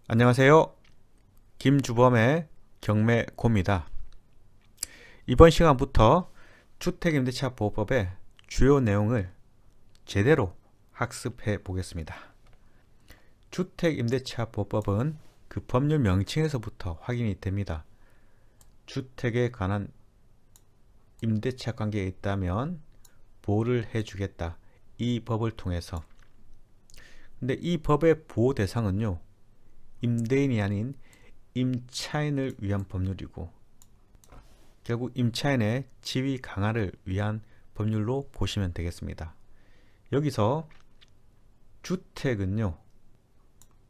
안녕하세요. 김주범의 경매고입니다. 이번 시간부터 주택임대차보호법의 주요 내용을 제대로 학습해 보겠습니다. 주택임대차보호법은 그 법률 명칭에서부터 확인이 됩니다. 주택에 관한 임대차 관계에 있다면 보호를 해주겠다. 이 법을 통해서. 근데 이 법의 보호 대상은요, 임대인이 아닌 임차인을 위한 법률이고, 결국 임차인의 지위 강화를 위한 법률로 보시면 되겠습니다. 여기서 주택은요,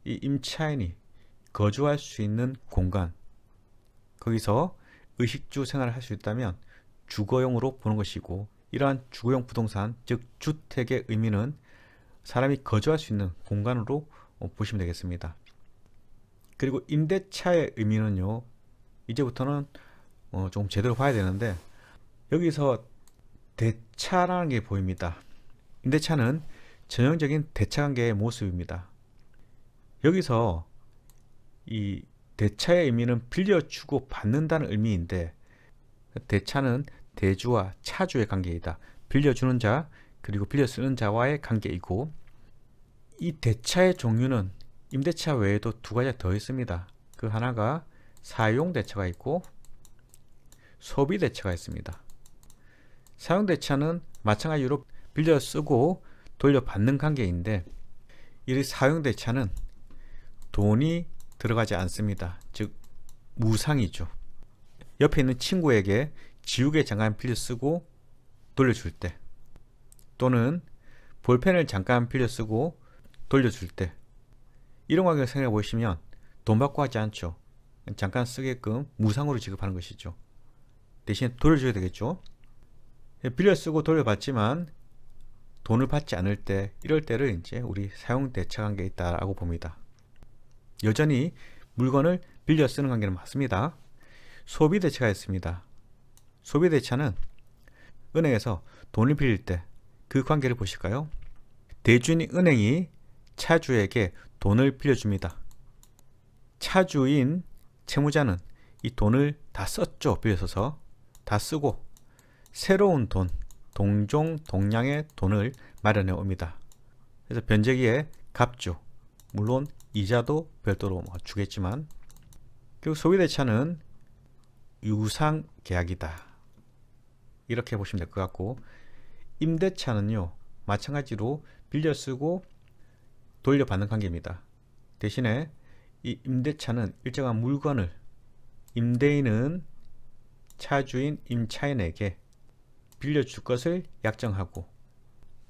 이 임차인이 거주할 수 있는 공간, 거기서 의식주 생활을 할 수 있다면 주거용으로 보는 것이고, 이러한 주거용 부동산, 즉 주택의 의미는 사람이 거주할 수 있는 공간으로 보시면 되겠습니다. 그리고 임대차의 의미는요, 이제부터는 좀 제대로 봐야 되는데, 여기서 대차라는 게 보입니다. 임대차는 전형적인 대차관계의 모습입니다. 여기서 이 대차의 의미는 빌려주고 받는다는 의미인데, 대차는 대주와 차주의 관계이다. 빌려주는 자 그리고 빌려 쓰는 자와의 관계이고, 이 대차의 종류는 임대차 외에도 두 가지가 더 있습니다. 그 하나가 사용대차가 있고 소비대차가 있습니다. 사용대차는 마찬가지로 빌려 쓰고 돌려받는 관계인데, 이 사용대차는 돈이 들어가지 않습니다. 즉 무상이죠. 옆에 있는 친구에게 지우개 잠깐 빌려 쓰고 돌려줄 때, 또는 볼펜을 잠깐 빌려 쓰고 돌려줄 때, 이런 관계를 생각해 보시면 돈 받고 하지 않죠. 잠깐 쓰게끔 무상으로 지급하는 것이죠. 대신에 돌려줘야 되겠죠. 빌려 쓰고 돌려받지만 돈을 받지 않을 때, 이럴 때를 이제 우리 사용대차 관계에 있다라고 봅니다. 여전히 물건을 빌려 쓰는 관계는 맞습니다. 소비대차가 있습니다. 소비대차는 은행에서 돈을 빌릴 때 그 관계를 보실까요? 대주인 은행이 차주에게 돈을 빌려줍니다. 차주인 채무자는 이 돈을 다 썼죠. 빌려서서 다 쓰고 새로운 돈, 동종 동량의 돈을 마련해 옵니다. 그래서 변제기에 갚죠. 물론 이자도 별도로 주겠지만, 그리고 소비대차는 유상계약이다. 이렇게 보시면 될 것 같고, 임대차는요, 마찬가지로 빌려 쓰고 돌려받는 관계입니다. 대신에 이 임대차는 일정한 물건을 임대인은 차주인 임차인에게 빌려줄 것을 약정하고,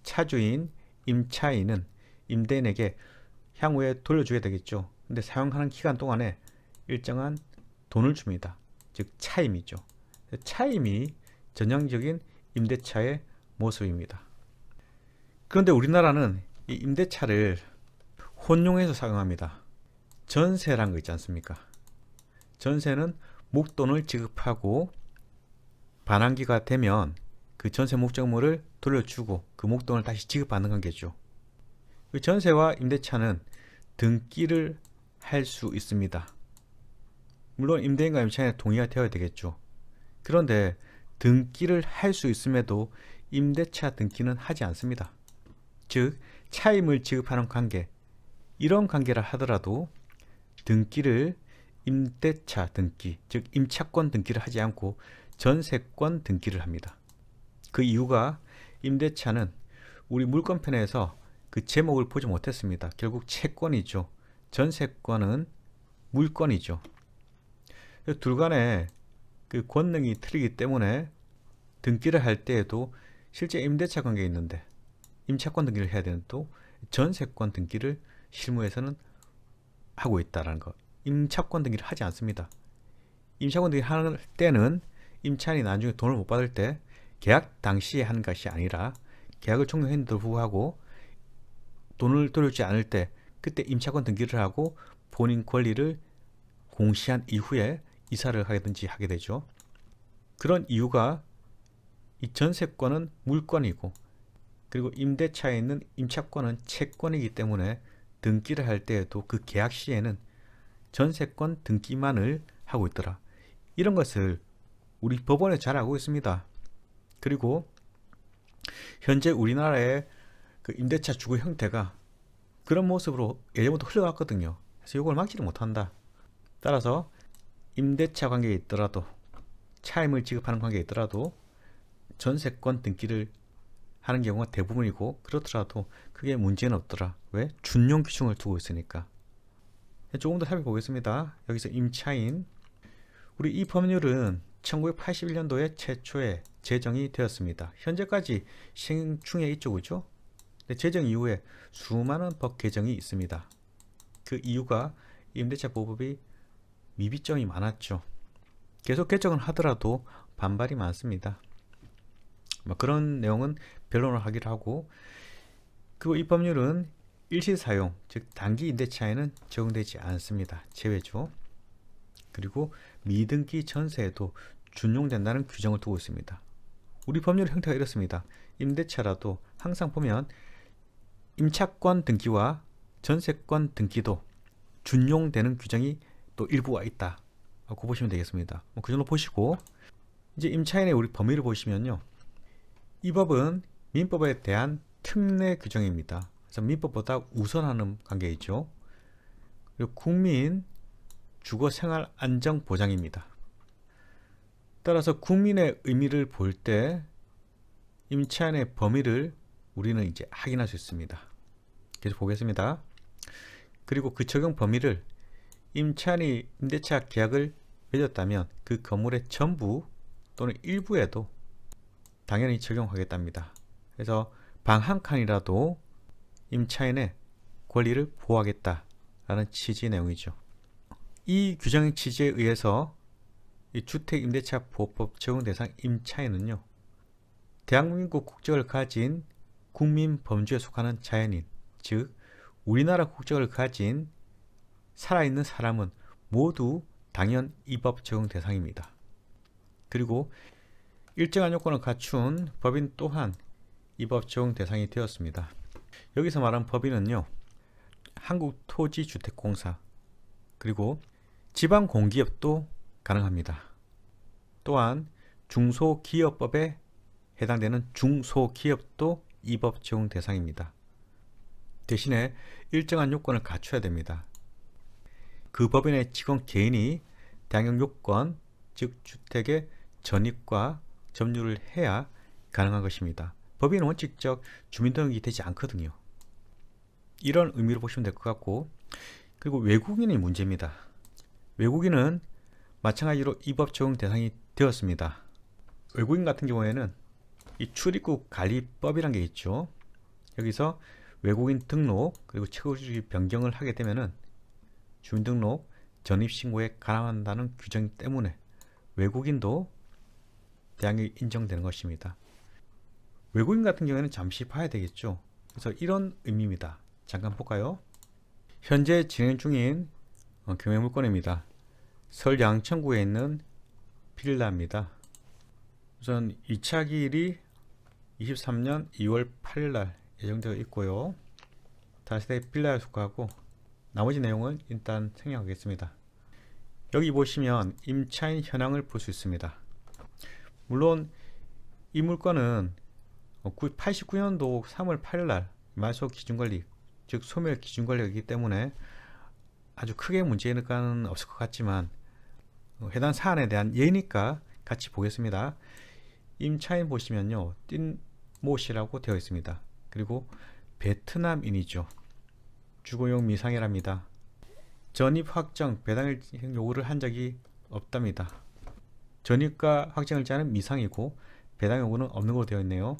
차주인 임차인은 임대인에게 향후에 돌려줘야 되겠죠. 근데 사용하는 기간 동안에 일정한 돈을 줍니다. 즉 차임이죠. 차임이 전형적인 임대차의 모습입니다. 그런데 우리나라는 이 임대차를 혼용해서 사용합니다. 전세란 거 있지 않습니까? 전세는 목돈을 지급하고 반환기가 되면 그 전세 목적물을 돌려주고 그 목돈을 다시 지급받는 관계죠. 그 전세와 임대차는 등기를 할 수 있습니다. 물론 임대인과 임차인의 동의가 되어야 되겠죠. 그런데 등기를 할 수 있음에도 임대차 등기는 하지 않습니다. 즉 차임을 지급하는 관계, 이런 관계를 하더라도 등기를 임대차 등기, 즉 임차권 등기를 하지 않고 전세권 등기를 합니다. 그 이유가 임대차는 우리 물권편에서 그 제목을 보지 못했습니다. 결국 채권이죠. 전세권은 물권이죠. 둘 간의 그 권능이 틀리기 때문에 등기를 할 때에도 실제 임대차 관계에 있는데 임차권 등기를 해야 되는, 또 전세권 등기를 실무에서는 하고 있다는 것. 임차권 등기를 하지 않습니다. 임차권 등기를 할 때는 임차인이 나중에 돈을 못 받을 때 계약 당시에 하는 것이 아니라 계약을 종료했는데도 불구하고 돈을 돌려주지 않을 때, 그때 임차권 등기를 하고 본인 권리를 공시한 이후에 이사를 하든지 하게 되죠. 그런 이유가 이 전세권은 물권이고, 그리고 임대차에 있는 임차권은 채권이기 때문에 등기를 할 때에도 그 계약 시에는 전세권 등기만을 하고 있더라. 이런 것을 우리 법원에 잘 알고 있습니다. 그리고 현재 우리나라의 그 임대차 주거 형태가 그런 모습으로 예전부터 흘러갔거든요. 그래서 이걸 막지를 못한다. 따라서 임대차 관계에 있더라도, 차임을 지급하는 관계에 있더라도 전세권 등기를 하는 경우가 대부분이고, 그렇더라도 크게 문제는 없더라. 왜? 준용 규정을 두고 있으니까. 조금 더 살펴보겠습니다. 여기서 임차인, 우리 이 법률은 1981년도에 최초에 제정이 되었습니다. 현재까지 시행 중에 있죠, 그죠? 제정 이후에 수많은 법 개정이 있습니다. 그 이유가 임대차 보호법이 미비점이 많았죠. 계속 개정을 하더라도 반발이 많습니다. 그런 내용은 변론을 하기로 하고, 그리고 이 법률은 일시사용, 즉 단기 임대차에는 적용되지 않습니다. 제외죠. 그리고 미등기 전세에도 준용된다는 규정을 두고 있습니다. 우리 법률의 형태가 이렇습니다. 임대차라도 항상 보면 임차권 등기와 전세권 등기도 준용되는 규정이 또 일부가 있다 라고 보시면 되겠습니다. 그 정도 보시고, 이제 임차인의 우리 범위를 보시면요, 이 법은 민법에 대한 특례 규정입니다. 그래서 민법보다 우선하는 관계이죠. 그리고 국민 주거 생활 안정 보장입니다. 따라서 국민의 의미를 볼 때 임차인의 범위를 우리는 이제 확인할 수 있습니다. 계속 보겠습니다. 그리고 그 적용 범위를 임차인이 임대차 계약을 맺었다면 그 건물의 전부 또는 일부에도 당연히 적용하겠답니다. 그래서 방 한 칸이라도 임차인의 권리를 보호하겠다라는 취지의 내용이죠. 이 규정의 취지에 의해서 이 주택임대차보호법 적용 대상 임차인은요, 대한민국 국적을 가진 국민 범주에 속하는 자연인, 즉 우리나라 국적을 가진 살아있는 사람은 모두 당연 이 법 적용 대상입니다. 그리고 일정한 요건을 갖춘 법인 또한 이 법 적용 대상이 되었습니다. 여기서 말한 법인은요, 한국토지주택공사, 그리고 지방공기업도 가능합니다. 또한 중소기업법에 해당되는 중소기업도 이 법 적용 대상입니다. 대신에 일정한 요건을 갖춰야 됩니다. 그 법인의 직원 개인이 당형 요건, 즉 주택의 전입과 점유를 해야 가능한 것입니다. 법인은 원칙적 주민등록이 되지 않거든요. 이런 의미로 보시면 될 것 같고, 그리고 외국인의 문제입니다. 외국인은 마찬가지로 이 법 적용 대상이 되었습니다. 외국인 같은 경우에는 이 출입국 관리법이라는 게 있죠. 여기서 외국인 등록 그리고 체류지 변경을 하게 되면은 주민등록 전입신고에 가담한다는 규정 때문에 외국인도 대항이 인정되는 것입니다. 외국인 같은 경우에는 잠시 봐야 되겠죠. 그래서 이런 의미입니다. 잠깐 볼까요? 현재 진행 중인 경매물건입니다. 서울 양천구에 있는 빌라입니다. 우선 2차 기일이 23년 2월 8일 날 예정되어 있고요. 다세대 빌라에 속하고 나머지 내용은 일단 생략하겠습니다. 여기 보시면 임차인 현황을 볼 수 있습니다. 물론 이 물건은 89년도 3월 8일 날 말소 기준관리, 즉 소멸 기준관리이기 때문에 아주 크게 문제는 없을 것 같지만 해당 사안에 대한 예니까 같이 보겠습니다. 임차인 보시면요, 띵모씨라고 되어 있습니다. 그리고 베트남인이죠. 주거용 미상이랍니다. 전입 확정, 배당 요구를 한 적이 없답니다. 전입과 확정일자는 미상이고 배당 요구는 없는 걸로 되어 있네요.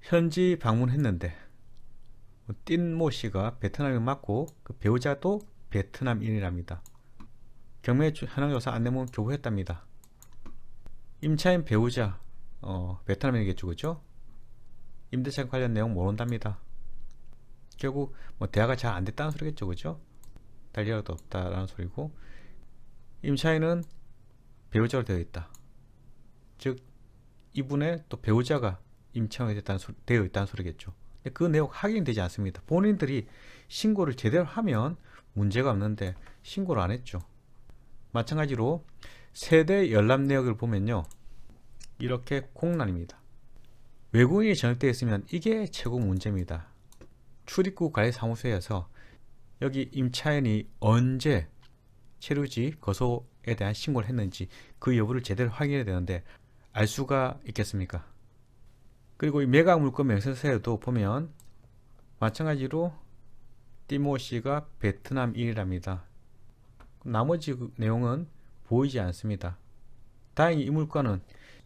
현지 방문했는데 띵모씨가 베트남인 맞고 그 배우자도 베트남인이랍니다. 경매 현황조사 안내문 교부했답니다. 임차인 배우자 베트남인이겠죠, 그죠? 임대차 관련 내용 모른답니다. 결국 대화가 잘 안됐다는 소리겠죠, 그죠? 달리라도 없다라는 소리고, 임차인은 배우자로 되어 있다. 즉 이분의 또 배우자가 임차인이 되어 있다는 소리겠죠. 그 내용 확인되지 않습니다. 본인들이 신고를 제대로 하면 문제가 없는데 신고를 안 했죠. 마찬가지로 세대 열람 내역을 보면요, 이렇게 공란입니다. 외국인이 전역되어 있으면 이게 최고 문제입니다. 출입국 관리사무소에서 여기 임차인이 언제 체류지 거소에 대한 신고를 했는지 그 여부를 제대로 확인해야 되는데 알 수가 있겠습니까? 그리고 이 매각 물건 명세서에도 보면 마찬가지로 띠모 씨가 베트남인이랍니다. 나머지 그 내용은 보이지 않습니다. 다행히 이 물건은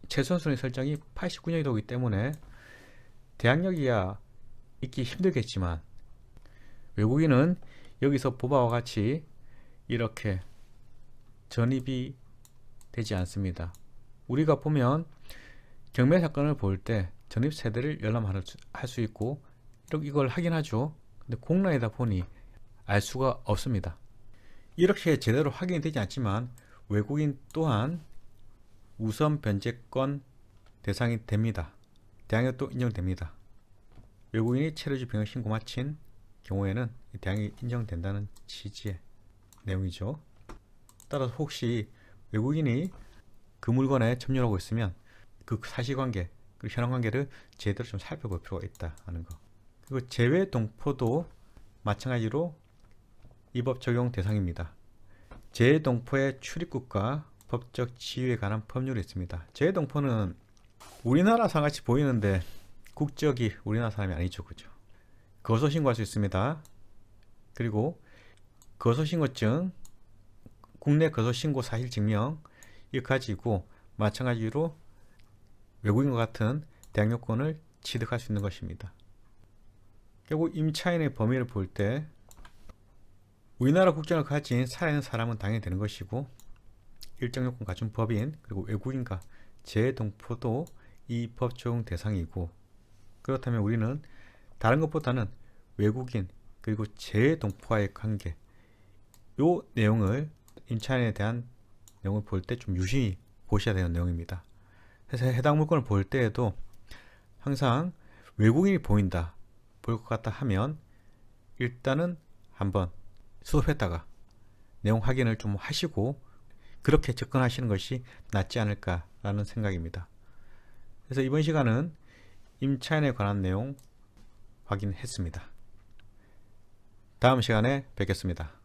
최선순위 설정이 89년이 되기 때문에 대항력이야 있기 힘들겠지만 외국인은 여기서 보바와 같이 이렇게 전입이 되지 않습니다. 우리가 보면 경매 사건을 볼 때 전입 세대를 열람할 수 있고 이걸 확인하죠. 근데 공란이다 보니 알 수가 없습니다. 이렇게 제대로 확인이 되지 않지만 외국인 또한 우선 변제권 대상이 됩니다. 대항력도 인정됩니다. 외국인이 체류지 변경 신고 마친 경우에는 대항력이 인정된다는 취지의 내용이죠. 따라서 혹시 외국인이 그 물건에 점유하고 있으면 그 사실관계, 그리고 현황관계를 제대로 좀 살펴볼 필요가 있다 하는 거. 그리고 제외 동포도 마찬가지로 이 법 적용 대상입니다. 제외 동포의 출입국과 법적 지위에 관한 법률이 있습니다. 제외 동포는 우리나라 사람같이 보이는데 국적이 우리나라 사람이 아니죠, 그죠? 거소 신고할 수 있습니다. 그리고 거소 신고증, 국내 거소 신고 사실 증명 이거 가지고 마찬가지로 외국인과 같은 대항력권을 취득할 수 있는 것입니다. 결국 임차인의 범위를 볼 때 우리나라 국적을 가진 살아있는 사람은 당연히 되는 것이고 일정 요건 갖춘 법인 그리고 외국인과 재동포도 이 법 적용 대상이고, 그렇다면 우리는 다른 것보다는 외국인 그리고 재동포와의 관계 요 내용을 임차인에 대한 내용을 볼 때 좀 유심히 보셔야 되는 내용입니다. 그래서 해당 물건을 볼 때에도 항상 외국인이 보인다, 보일 것 같다 하면 일단은 한번 수습했다가 내용 확인을 좀 하시고 그렇게 접근하시는 것이 낫지 않을까라는 생각입니다. 그래서 이번 시간은 임차인에 관한 내용 확인했습니다. 다음 시간에 뵙겠습니다.